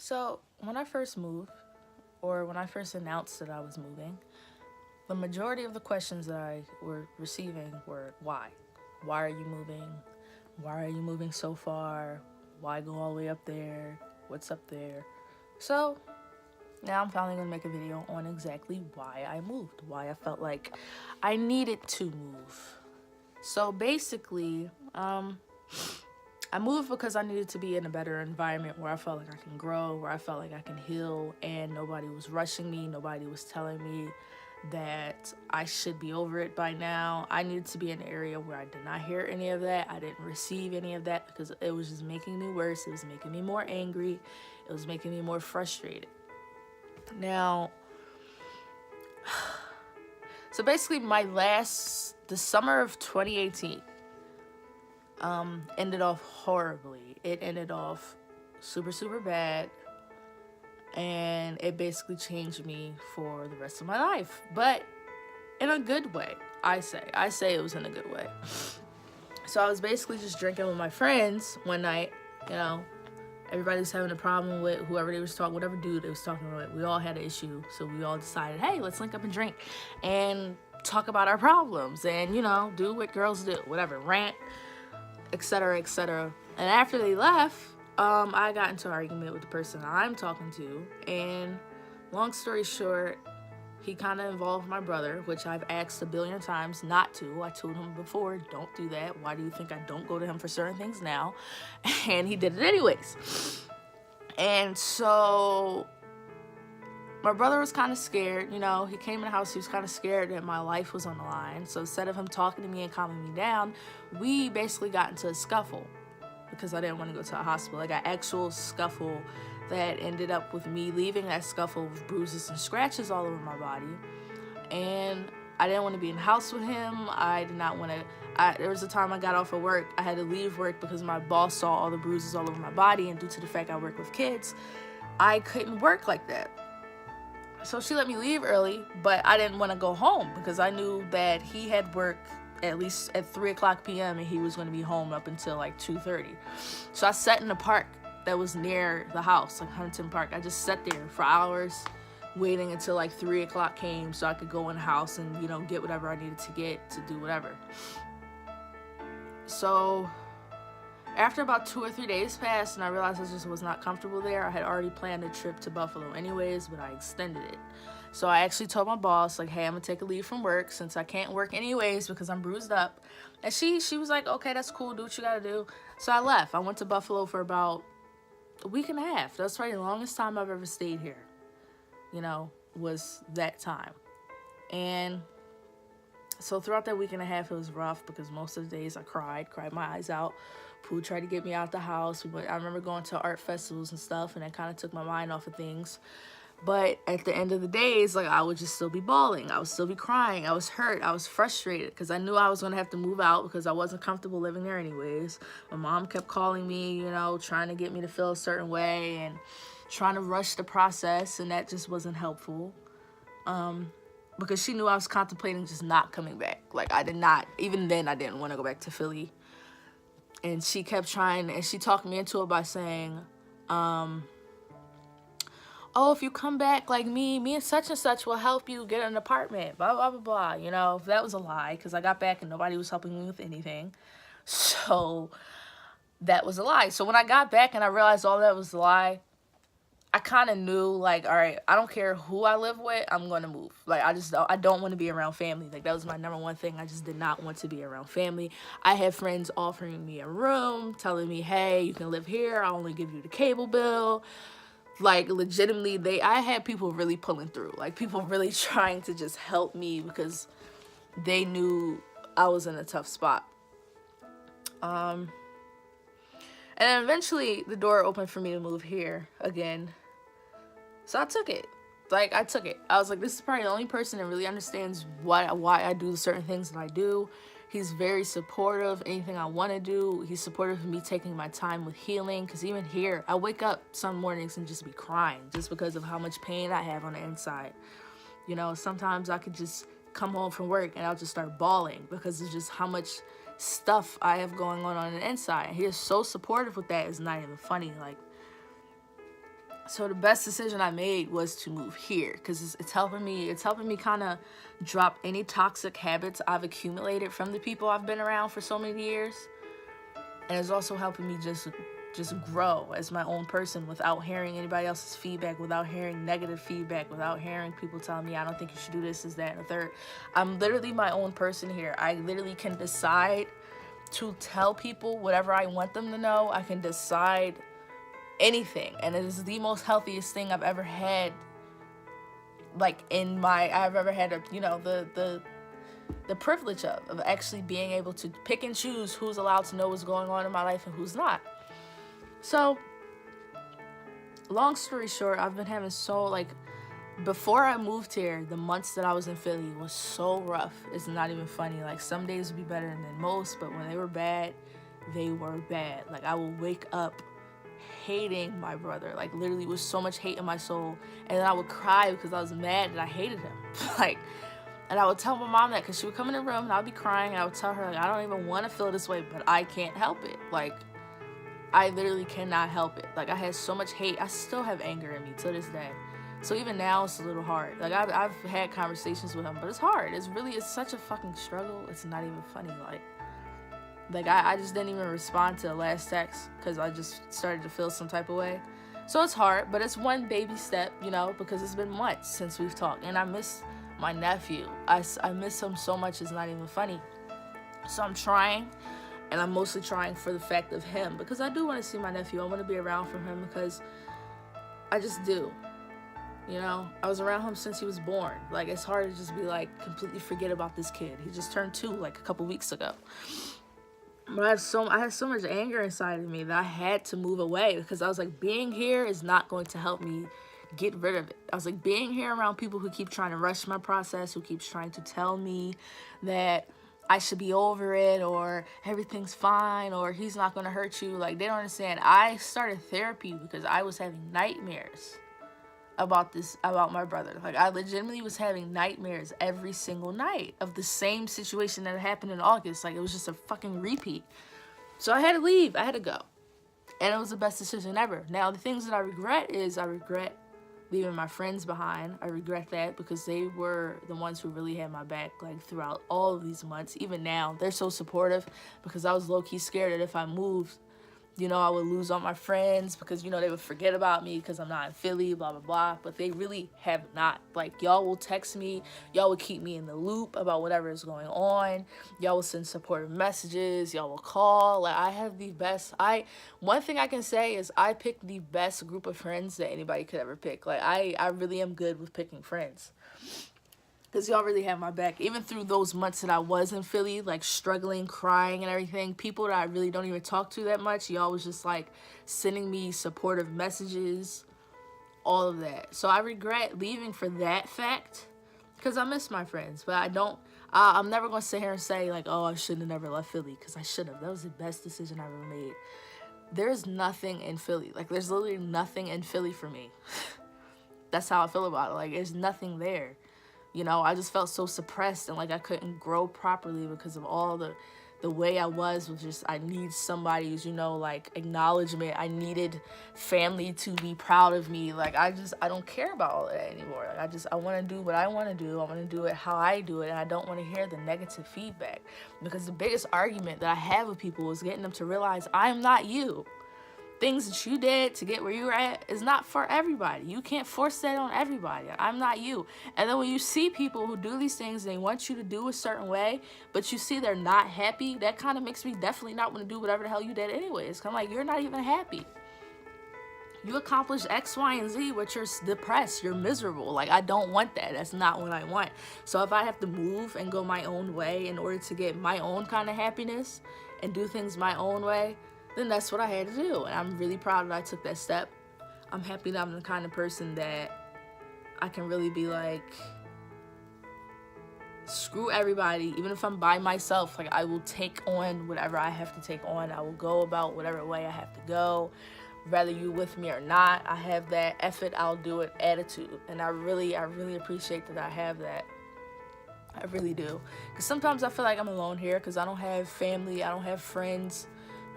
So, when I first moved, or when I first announced that I was moving, the majority of the questions that I were receiving were why? Why are you moving? Why are you moving so far? Why go all the way up there? What's up there? So, now I'm finally gonna make a video on exactly why I moved, why I felt like I needed to move. So basically, I moved because I needed to be in a better environment where I felt like I can grow, where I felt like I can heal, and nobody was rushing me. Nobody was telling me that I should be over it by now. I needed to be in an area where I did not hear any of that. I didn't receive any of that because it was just making me worse. It was making me more angry. It was making me more frustrated. Now, so basically, the summer of 2018 ended off horribly. It ended off super, super bad. And it basically changed me for the rest of my life. But in a good way, I say. I say it was in a good way. So I was basically just drinking with my friends one night. You know, everybody was having a problem with whoever they was talking, whatever dude they was talking with. We all had an issue. So we all decided, hey, let's link up and drink. And talk about our problems. And, you know, do what girls do. Whatever. Rant, etc., etc. And after they left, I got into an argument with the person I'm talking to, and long story short, he kind of involved my brother, which I've asked a billion times not to. I told him before, don't do that. Why do you think I don't go to him for certain things now? And he did it anyways. And so my brother was kind of scared. You know, he came in the house, he was kind of scared that my life was on the line. So instead of him talking to me and calming me down, we basically got into a scuffle because I didn't want to go to a hospital. Like an actual scuffle that ended up with me leaving that scuffle with bruises and scratches all over my body. And I didn't want to be in the house with him. I did not want to. There was a time I got off of work. I had to leave work because my boss saw all the bruises all over my body. And due to the fact I work with kids, I couldn't work like that. So she let me leave early, but I didn't want to go home because I knew that he had work at least at 3 o'clock p.m. and he was going to be home up until like 2:30. So I sat in the park that was near the house, like Huntington Park. I just sat there for hours waiting until like 3 o'clock came so I could go in the house and, you know, get whatever I needed to get to do whatever. So after about 2 or 3 days passed and I realized I just was not comfortable there, I had already planned a trip to Buffalo anyways, but I extended it. So I actually told my boss, like, hey, I'm going to take a leave from work since I can't work anyways because I'm bruised up. And she was like, okay, that's cool. Do what you got to do. So I left. I went to Buffalo for about a week and a half. That's probably the longest time I've ever stayed here, you know, was that time. And so throughout that week and a half, it was rough because most of the days I cried my eyes out. Pooh tried to get me out the house. I remember going to art festivals and stuff, and it kind of took my mind off of things. But at the end of the days, like, I would just still be bawling. I would still be crying. I was hurt. I was frustrated because I knew I was going to have to move out because I wasn't comfortable living there anyways. My mom kept calling me, you know, trying to get me to feel a certain way and trying to rush the process, and that just wasn't helpful. Because she knew I was contemplating just not coming back. Like, even then I didn't want to go back to Philly. And she kept trying, and she talked me into it by saying, oh, if you come back like me and such and such will help you get an apartment, blah, blah, blah, blah. You know, that was a lie because I got back and nobody was helping me with anything. So that was a lie. So when I got back and I realized all that was a lie, I kind of knew, like, all right, I don't care who I live with, I'm going to move. Like, I don't want to be around family. Like, that was my number one thing. I just did not want to be around family. I had friends offering me a room, telling me, hey, you can live here. I'll only give you the cable bill. Like, legitimately, I had people really pulling through. Like, people really trying to just help me because they knew I was in a tough spot. And then eventually, the door opened for me to move here again. So I took it. Like, I took it. I was like, this is probably the only person that really understands why I do the certain things that I do. He's very supportive. Anything I want to do, he's supportive of me taking my time with healing. Because even here, I wake up some mornings and just be crying just because of how much pain I have on the inside. You know, sometimes I could just come home from work and I'll just start bawling because of just how much stuff I have going on the inside. He is so supportive with that. It's not even funny. Like, So the best decision I made was to move here because it's helping me. It's helping me kind of drop any toxic habits I've accumulated from the people I've been around for so many years, and it's also helping me just grow as my own person without hearing anybody else's feedback, without hearing negative feedback, without hearing people telling me I don't think you should do this, that, and the third. I'm literally my own person here. I literally can decide to tell people whatever I want them to know. I can decide anything, and it is the most healthiest thing I've ever had, like I've ever had the privilege of actually being able to pick and choose who's allowed to know what's going on in my life and who's not. So long story short, I've been having before I moved here, the months that I was in Philly was so rough. It's not even funny. Like, some days would be better than most, but when they were bad, they were bad. Like, I would wake up hating my brother, like literally with so much hate in my soul, and then I would cry because I was mad that I hated him. And I would tell my mom that because she would come in the room and I'd be crying, and I would tell her, like, I don't even want to feel this way, but I can't help it. Like, I literally cannot help it. Like, I had so much hate. I still have anger in me to this day. So even now it's a little hard. Like, I've had conversations with him, but it's hard. It's such a fucking struggle. It's not even funny. Like I just didn't even respond to the last text because I just started to feel some type of way. So it's hard, but it's one baby step, because it's been months since we've talked. And I miss my nephew. I miss him so much, it's not even funny. So I'm trying, and I'm mostly trying for the fact of him, because I do want to see my nephew. I want to be around for him because I just do. I was around him since he was born. Like, it's hard to just be like, completely forget about this kid. He just turned 2 like a couple weeks ago. But I had so much anger inside of me that I had to move away, because I was like, being here is not going to help me get rid of it. I was like, being here around people who keep trying to rush my process, who keeps trying to tell me that I should be over it, or everything's fine, or he's not going to hurt you. Like, they don't understand. I started therapy because I was having nightmares about my brother. Like, I legitimately was having nightmares every single night of the same situation that happened in August. Like, it was just a fucking repeat. So I had to leave. I had to go. And it was the best decision ever. Now, the things that I regret is I regret leaving my friends behind. I regret that because they were the ones who really had my back, like, throughout all of these months. Even now, they're so supportive, because I was low-key scared that if I moved, I would lose all my friends because, they would forget about me because I'm not in Philly, blah, blah, blah. But they really have not. Like, y'all will text me. Y'all will keep me in the loop about whatever is going on. Y'all will send supportive messages. Y'all will call. Like, I have the best. One thing I can say is I picked the best group of friends that anybody could ever pick. Like, I really am good with picking friends, because y'all really have my back. Even through those months that I was in Philly, like, struggling, crying and everything, people that I really don't even talk to that much, y'all was just, like, sending me supportive messages, all of that. So I regret leaving for that fact, because I miss my friends. But I'm never going to sit here and say, like, oh, I shouldn't have never left Philly, because I should have. That was the best decision I ever made. There's nothing in Philly. Like, there's literally nothing in Philly for me. That's how I feel about it. Like, there's nothing there. I just felt so suppressed, and like I couldn't grow properly because of all the way I was just, I need somebody's, like, acknowledgement. I needed family to be proud of me. Like, I don't care about all of that anymore. Like, I want to do what I want to do. I want to do it how I do it, and I don't want to hear the negative feedback, because the biggest argument that I have with people is getting them to realize I'm not you. Things that you did to get where you're at is not for everybody. You can't force that on everybody. I'm not you. And then when you see people who do these things and they want you to do a certain way, but you see they're not happy, that kind of makes me definitely not want to do whatever the hell you did anyway. It's kind of like, you're not even happy. You accomplished X, Y, and Z, but you're depressed. You're miserable. Like, I don't want that. That's not what I want. So if I have to move and go my own way in order to get my own kind of happiness and do things my own way, then that's what I had to do. And I'm really proud that I took that step. I'm happy that I'm the kind of person that I can really be like, screw everybody. Even if I'm by myself, like, I will take on whatever I have to take on. I will go about whatever way I have to go. Whether you with me or not, I have that F it, I'll do it attitude. And I really appreciate that I have that. I really do. Because sometimes I feel like I'm alone here because I don't have family. I don't have friends.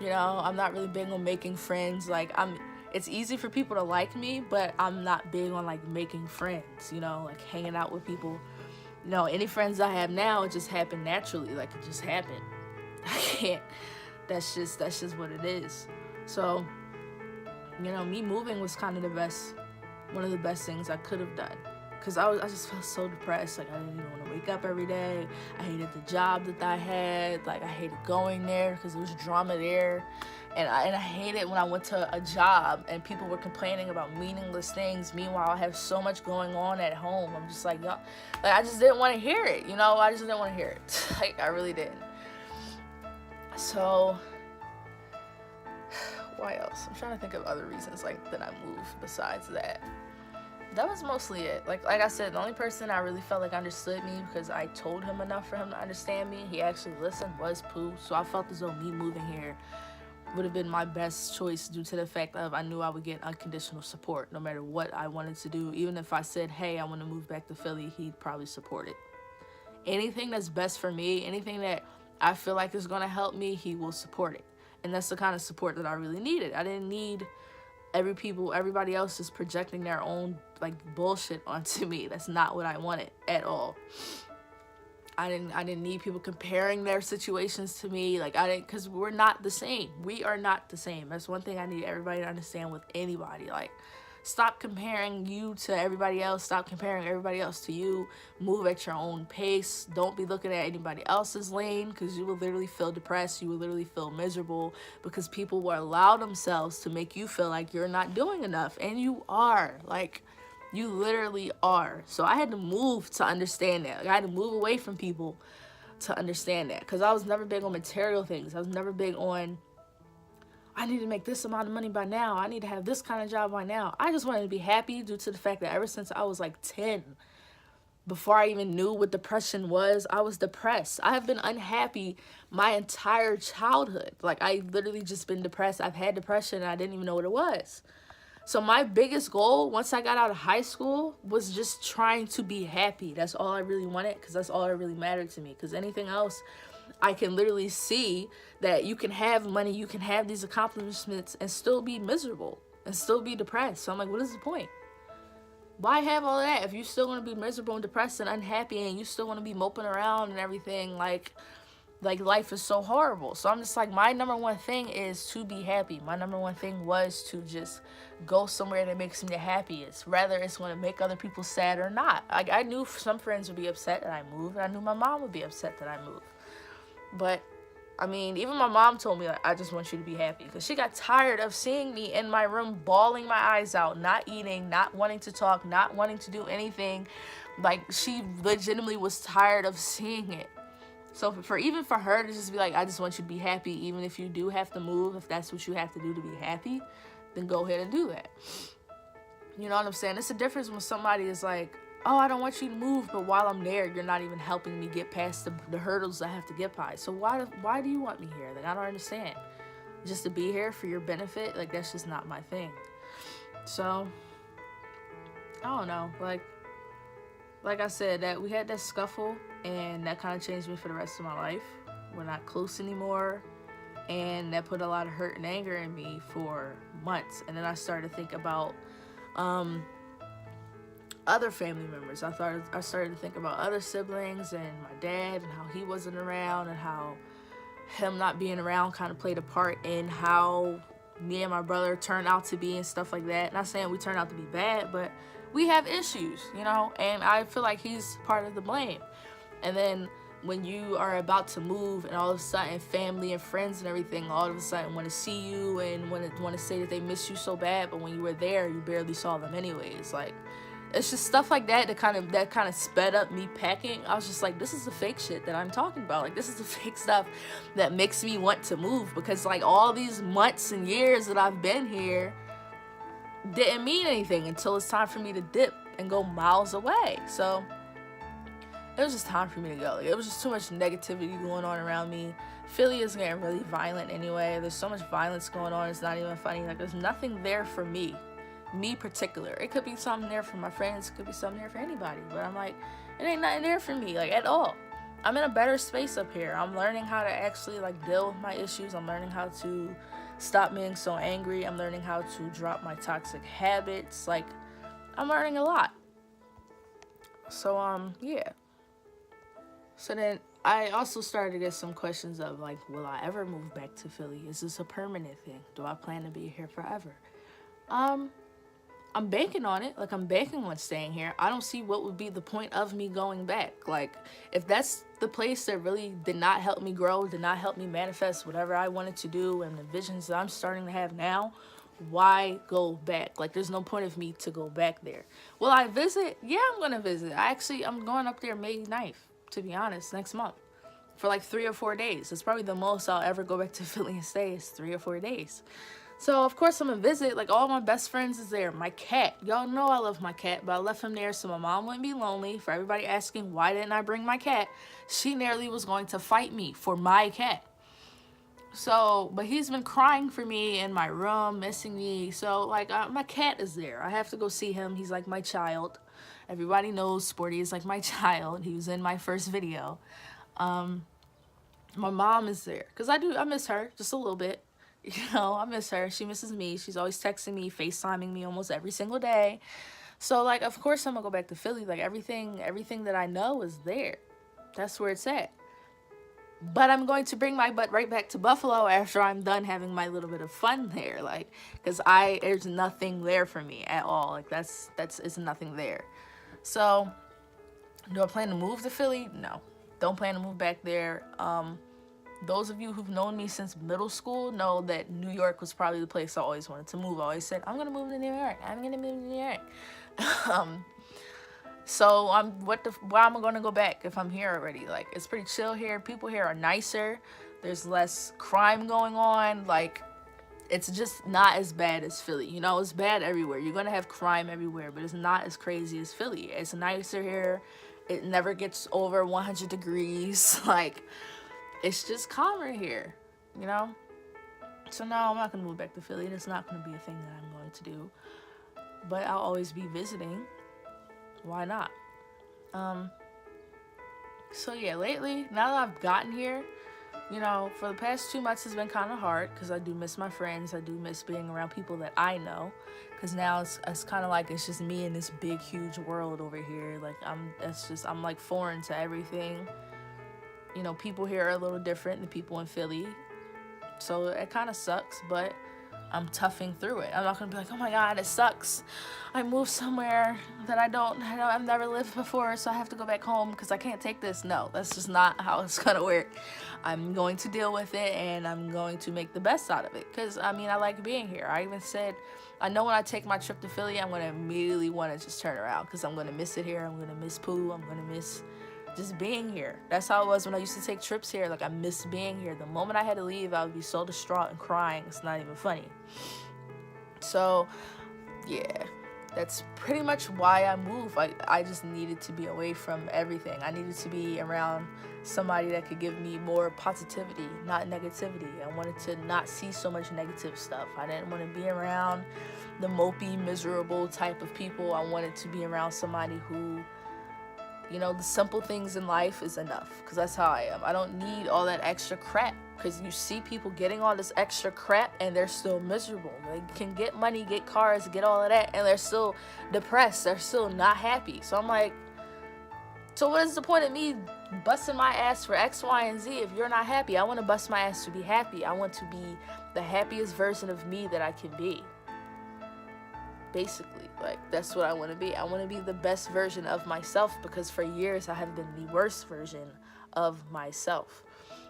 I'm not really big on making friends. Like, it's easy for people to like me, but I'm not big on like making friends, you know, like hanging out with people. No, any friends I have now, it just happened naturally. Like it just happened. I can't. That's just what it is. So, you know, me moving was kind of one of the best things I could have done. Cause I just felt so depressed. Like I didn't even want to wake up every day. I hated the job that I had. Like I hated going there because there was drama there, and I hated when I went to a job and people were complaining about meaningless things. Meanwhile, I have so much going on at home. I'm just like, y'all, like I just didn't want to hear it. You know, I just didn't want to hear it. Like I really didn't. So, why else? I'm trying to think of other reasons like that I moved besides that. That was mostly it. Like I said, the only person I really felt like understood me because I told him enough for him to understand me, he actually listened, was Pooh. So I felt as though me moving here would have been my best choice due to the fact of I knew I would get unconditional support no matter what I wanted to do. Even if I said, hey, I want to move back to Philly, he'd probably support it. Anything that's best for me, anything that I feel like is going to help me, he will support it. And that's the kind of support that I really needed. I didn't need everybody else is projecting their own like bullshit onto me. That's not what I wanted at all. I didn't need people comparing their situations to me. Like because we're not the same. We are not the same. That's one thing I need everybody to understand with anybody. Like, stop comparing you to everybody else. Stop comparing everybody else to you. Move at your own pace. Don't be looking at anybody else's lane because you will literally feel depressed. You will literally feel miserable because people will allow themselves to make you feel like you're not doing enough. And you are. Like, you literally are. So I had to move to understand that. Like, I had to move away from people to understand that because I was never big on material things. I was never big on, I need to make this amount of money by now. I need to have this kind of job by now. I just wanted to be happy due to the fact that ever since I was like 10, before I even knew what depression was, I was depressed. I have been unhappy my entire childhood. Like, I literally just been depressed. I've had depression and I didn't even know what it was. So my biggest goal once I got out of high school was just trying to be happy. That's all I really wanted because that's all that really mattered to me. Because anything else, I can literally see that you can have money, you can have these accomplishments and still be miserable and still be depressed. So I'm like, what is the point? Why have all of that if you're still going to be miserable and depressed and unhappy and you still want to be moping around and everything? Like life is so horrible. So I'm just like, my number one thing is to be happy. My number one thing was to just go somewhere that makes me the happiest, whether it's going to make other people sad or not. Like, I knew some friends would be upset that I moved, and I knew my mom would be upset that I moved. But I mean, even my mom told me, like, I just want you to be happy, because she got tired of seeing me in my room bawling my eyes out, not eating, not wanting to talk, not wanting to do anything. Like, she legitimately was tired of seeing it. So even for her to just be like, I just want you to be happy, even if you do have to move, if that's what you have to do to be happy, then go ahead and do that. You know what I'm saying? It's a difference when somebody is like, oh, I don't want you to move, but while I'm there, you're not even helping me get past the hurdles I have to get by. So why do you want me here? Like, I don't understand. Just to be here for your benefit? Like, that's just not my thing. So, I don't know. Like I said, that we had that scuffle, and that kind of changed me for the rest of my life. We're not close anymore, and that put a lot of hurt and anger in me for months. And then I started to think about other family members. I started to think about other siblings and my dad and how he wasn't around and how him not being around kind of played a part in how me and my brother turned out to be and stuff like that. Not saying we turned out to be bad, but we have issues, you know, and I feel like he's part of the blame. And then when you are about to move and all of a sudden family and friends and everything all of a sudden want to see you and want to say that they miss you so bad, but when you were there, you barely saw them anyways. Like, it's just stuff like that kind of sped up me packing. I was just like, this is the fake shit that I'm talking about. Like, this is the fake stuff that makes me want to move, because like all these months and years that I've been here didn't mean anything until it's time for me to dip and go miles away. So it was just time for me to go. Like, it was just too much negativity going on around me. Philly is getting really violent anyway. There's so much violence going on, it's not even funny. Like, there's nothing there for me particular. It could be something there for my friends, it could be something there for anybody, but I'm like, it ain't nothing there for me, like, at all. I'm in a better space up here. I'm learning how to actually like deal with my issues. I'm learning how to stop being so angry. I'm learning how to drop my toxic habits. Like, I'm learning a lot. So, yeah. So then I also started to get some questions of like, will I ever move back to Philly? Is this a permanent thing? Do I plan to be here forever? Um, I'm banking on it. Like, I'm banking on staying here. I don't see what would be the point of me going back. Like, if that's the place that really did not help me grow, did not help me manifest whatever I wanted to do and the visions that I'm starting to have now, why go back? Like, there's no point of me to go back there. Will I visit? Yeah, I'm going to visit. I'm going up there May 9th, to be honest, next month. For like 3 or 4 days. It's probably the most I'll ever go back to Philly and stay is 3 or 4 days. So, of course, I'm going to visit. Like, all my best friends is there. My cat. Y'all know I love my cat, but I left him there so my mom wouldn't be lonely. For everybody asking, why didn't I bring my cat? She nearly was going to fight me for my cat. So, but he's been crying for me in my room, missing me. So, like, my cat is there. I have to go see him. He's like my child. Everybody knows Sporty is like my child. He was in my first video. My mom is there. Because I miss her just a little bit. You know, I miss her. She misses me. She's always texting me, FaceTiming me almost every single day. So, like, of course I'm going to go back to Philly. Like, everything that I know is there. That's where it's at. But I'm going to bring my butt right back to Buffalo after I'm done having my little bit of fun there. Like, because there's nothing there for me at all. Like, it's nothing there. So, do I plan to move to Philly? No. Don't plan to move back there. Those of you who've known me since middle school know that New York was probably the place I always wanted to move. I always said, I'm going to move to New York. I'm going to move to New York. So why am I going to go back if I'm here already? Like, it's pretty chill here. People here are nicer. There's less crime going on. Like, it's just not as bad as Philly. You know, it's bad everywhere. You're going to have crime everywhere, but it's not as crazy as Philly. It's nicer here. It never gets over 100 degrees. Like, it's just calmer here, you know? So no, I'm not going to move back to Philly. It's not going to be a thing that I'm going to do. But I'll always be visiting. Why not? So yeah, lately, now that I've gotten here, you know, for the past 2 months it's been kind of hard because I do miss my friends. I do miss being around people that I know, because now it's kind of like it's just me in this big, huge world over here. Like, I'm like foreign to everything. You know, people here are a little different than people in Philly. So it kind of sucks, but I'm toughing through it. I'm not going to be like, oh my God, it sucks. I moved somewhere that I've never lived before, so I have to go back home because I can't take this. No, that's just not how it's going to work. I'm going to deal with it, and I'm going to make the best out of it because, I mean, I like being here. I even said, I know when I take my trip to Philly, I'm going to immediately want to just turn around because I'm going to miss it here. I'm going to miss Pooh. I'm going to miss just being here. That's how it was when I used to take trips here. Like, I missed being here. The moment I had to leave, I would be so distraught and crying. It's not even funny. So, yeah, that's pretty much why I moved. I just needed to be away from everything. I needed to be around somebody that could give me more positivity, not negativity. I wanted to not see so much negative stuff. I didn't want to be around the mopey, miserable type of people. I wanted to be around somebody who, you know, the simple things in life is enough, because that's how I am. I don't need all that extra crap, because you see people getting all this extra crap and they're still miserable. They can get money, get cars, get all of that, and they're still depressed. They're still not happy. So I'm like, so what is the point of me busting my ass for X, Y, and Z if you're not happy? I want to bust my ass to be happy. I want to be the happiest version of me that I can be. Basically, like, that's what I want to be. I want to be the best version of myself, because for years I have been the worst version of myself.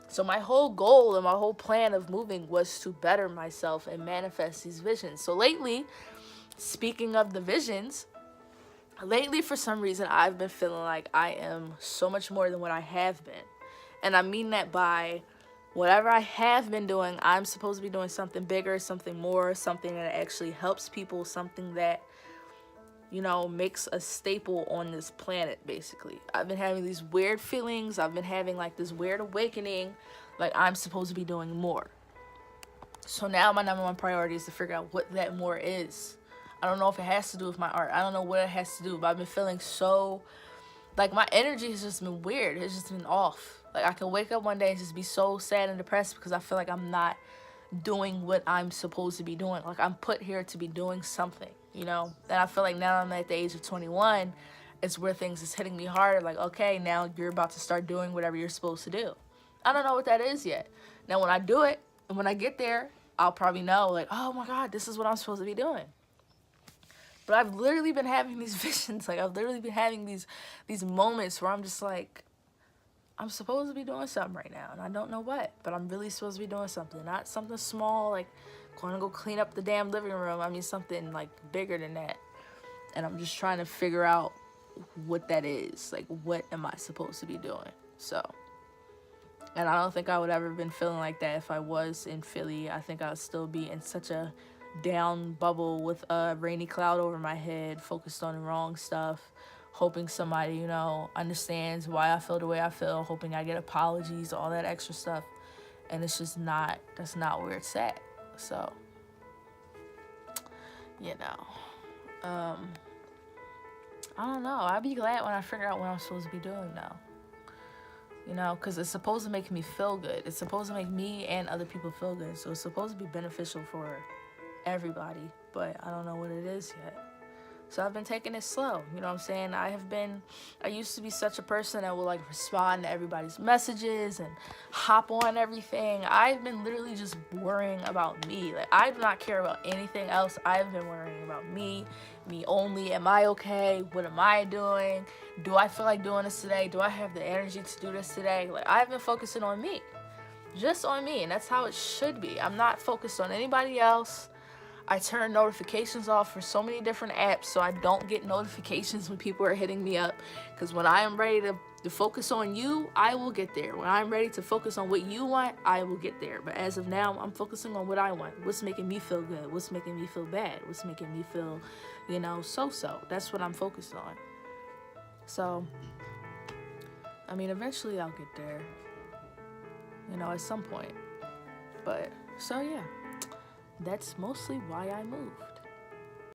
So my whole goal and my whole plan of moving was to better myself and manifest these visions. So lately, speaking of the visions, lately for some reason I've been feeling like I am so much more than what I have been. And I mean that by whatever I have been doing, I'm supposed to be doing something bigger, something more, something that actually helps people, something that, you know, makes a staple on this planet, basically. I've been having these weird feelings. I've been having, like, this weird awakening. Like, I'm supposed to be doing more. So now my number one priority is to figure out what that more is. I don't know if it has to do with my art. I don't know what it has to do, but I've been feeling so, like, my energy has just been weird. It's just been off. Like, I can wake up one day and just be so sad and depressed because I feel like I'm not doing what I'm supposed to be doing. Like, I'm put here to be doing something, you know? And I feel like now I'm at the age of 21, it's where things is hitting me harder. Like, okay, now you're about to start doing whatever you're supposed to do. I don't know what that is yet. Now, when I do it, and when I get there, I'll probably know, like, oh my God, this is what I'm supposed to be doing. But I've literally been having these visions. Like, I've literally been having these moments where I'm just like, I'm supposed to be doing something right now, and I don't know what, but I'm really supposed to be doing something. Not something small, like going to go clean up the damn living room. I mean, something like bigger than that. And I'm just trying to figure out what that is. Like, what am I supposed to be doing? So, and I don't think I would ever have been feeling like that if I was in Philly. I think I would still be in such a down bubble with a rainy cloud over my head, focused on the wrong stuff, hoping somebody, you know, understands why I feel the way I feel, hoping I get apologies, all that extra stuff. And it's just not, that's not where it's at. So, you know, I don't know. I'll be glad when I figure out what I'm supposed to be doing now. You know, because it's supposed to make me feel good. It's supposed to make me and other people feel good. So it's supposed to be beneficial for everybody. But I don't know what it is yet. So I've been taking it slow. You know what I'm saying? I used to be such a person that would like respond to everybody's messages and hop on everything. I've been literally just worrying about me. Like, I do not care about anything else. I've been worrying about me only. Am I okay? What am I doing? Do I feel like doing this today? Do I have the energy to do this today? Like, I've been focusing on me. Just on me. And that's how it should be. I'm not focused on anybody else. I turn notifications off for so many different apps so I don't get notifications when people are hitting me up. Because when I am ready to focus on you, I will get there. When I'm ready to focus on what you want, I will get there. But as of now, I'm focusing on what I want. What's making me feel good? What's making me feel bad? What's making me feel, you know, so-so. That's what I'm focused on. So, I mean, eventually I'll get there. You know, at some point. But, so yeah. That's mostly why I moved.